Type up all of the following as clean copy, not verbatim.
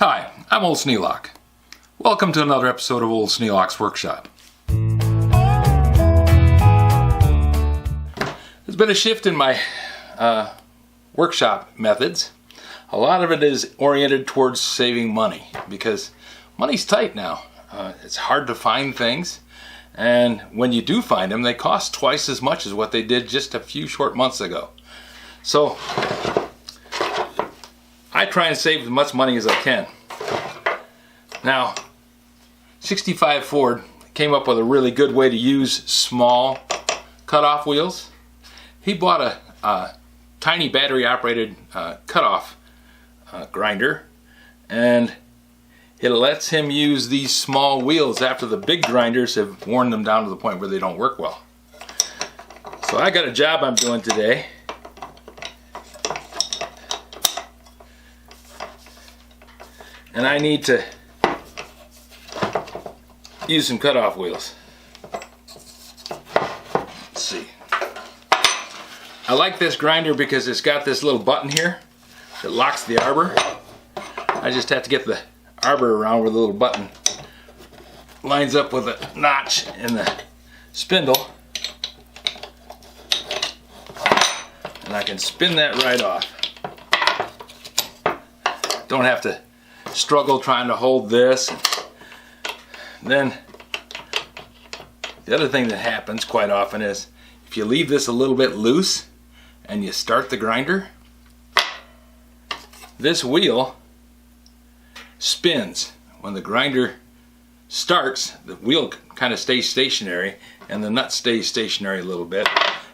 Hi, I'm Old Sneelock. Welcome to another episode of Old Sneelock's Workshop. There's been a shift in my workshop methods. A lot of it is oriented towards saving money because money's tight now. It's hard to find things, and when you do find them, they cost twice as much as what they did just a few short months ago. So I try and save as much money as I can. Now, 65 Ford came up with a really good way to use small cutoff wheels. He bought a tiny battery operated cutoff grinder, and it lets him use these small wheels after the big grinders have worn them down to the point where they don't work well. So I got a job I'm doing today. And I need to use some cutoff wheels. Let's see. I like this grinder because it's got this little button here that locks the arbor. I just have to get the arbor around where the little button lines up with a notch in the spindle. And I can spin that right off. Don't have to struggle trying to hold this. Then the other thing that happens quite often is if you leave this a little bit loose and you start the grinder, this wheel spins. When the grinder starts, the wheel kind of stays stationary and the nut stays stationary a little bit.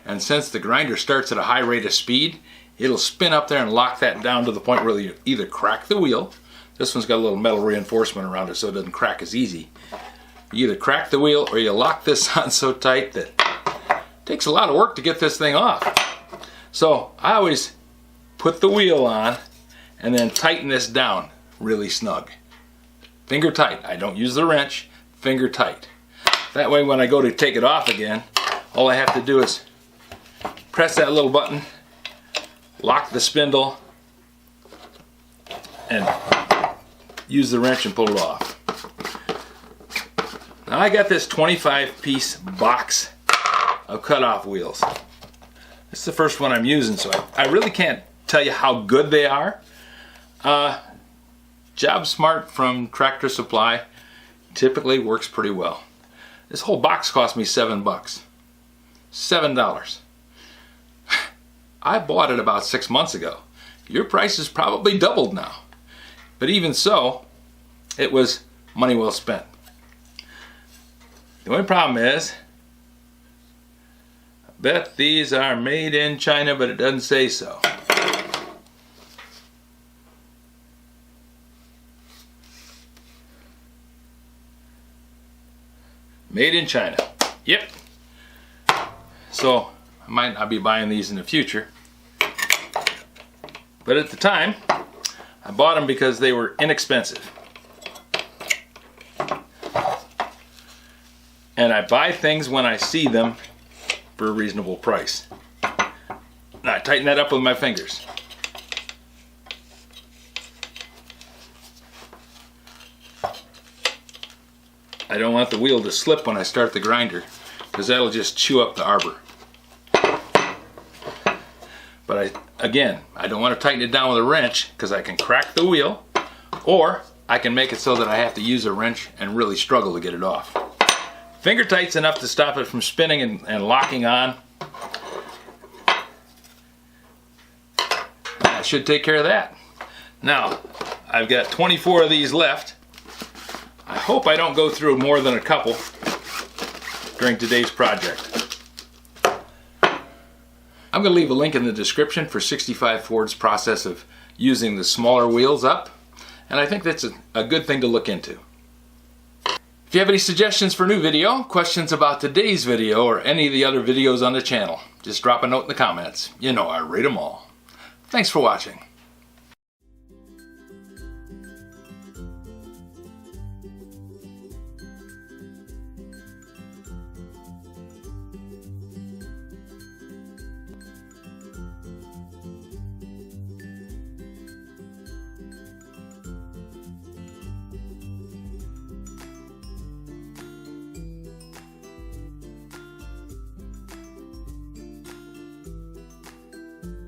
And since the grinder starts at a high rate of speed, it'll spin up there and lock that down to the point where you either crack the wheel. This one's got a little metal reinforcement around it so it doesn't crack as easy. You either crack the wheel or you lock this on so tight that it takes a lot of work to get this thing off. So I always put the wheel on and then tighten this down really snug. Finger tight. I don't use the wrench. Finger tight. That way when I go to take it off again, all I have to do is press that little button, lock the spindle, and use the wrench and pull it off. Now I got this 25-piece box of cutoff wheels. This is the first one I'm using, so I really can't tell you how good they are. Job Smart from Tractor Supply typically works pretty well. This whole box cost me $7. $7. I bought it about 6 months ago. Your price is probably doubled now. But even so, it was money well spent. The only problem is, I bet these are made in China, but it doesn't say so. Made in China. Yep. So, I might not be buying these in the future. But at the time, I bought them because they were inexpensive. And I buy things when I see them for a reasonable price. Now I tighten that up with my fingers. I don't want the wheel to slip when I start the grinder because that'll just chew up the arbor. But again, I don't want to tighten it down with a wrench because I can crack the wheel, or I can make it so that I have to use a wrench and really struggle to get it off. Finger tight's enough to stop it from spinning and locking on. That should take care of that. Now, I've got 24 of these left. I hope I don't go through more than a couple during today's project. I'm going to leave a link in the description for 65 Ford's process of using the smaller wheels up, and I think that's a good thing to look into. If you have any suggestions for a new video, questions about today's video, or any of the other videos on the channel, just drop a note in the comments. You know I read them all. Thanks for watching.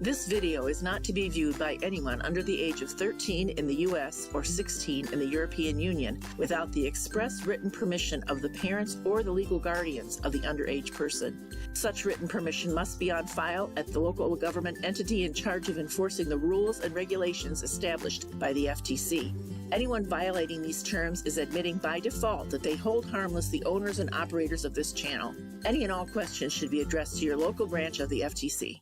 This video is not to be viewed by anyone under the age of 13 in the U.S. or 16 in the European Union without the express written permission of the parents or the legal guardians of the underage person. Such written permission must be on file at the local government entity in charge of enforcing the rules and regulations established by the FTC. Anyone violating these terms is admitting by default that they hold harmless the owners and operators of this channel. Any and all questions should be addressed to your local branch of the FTC.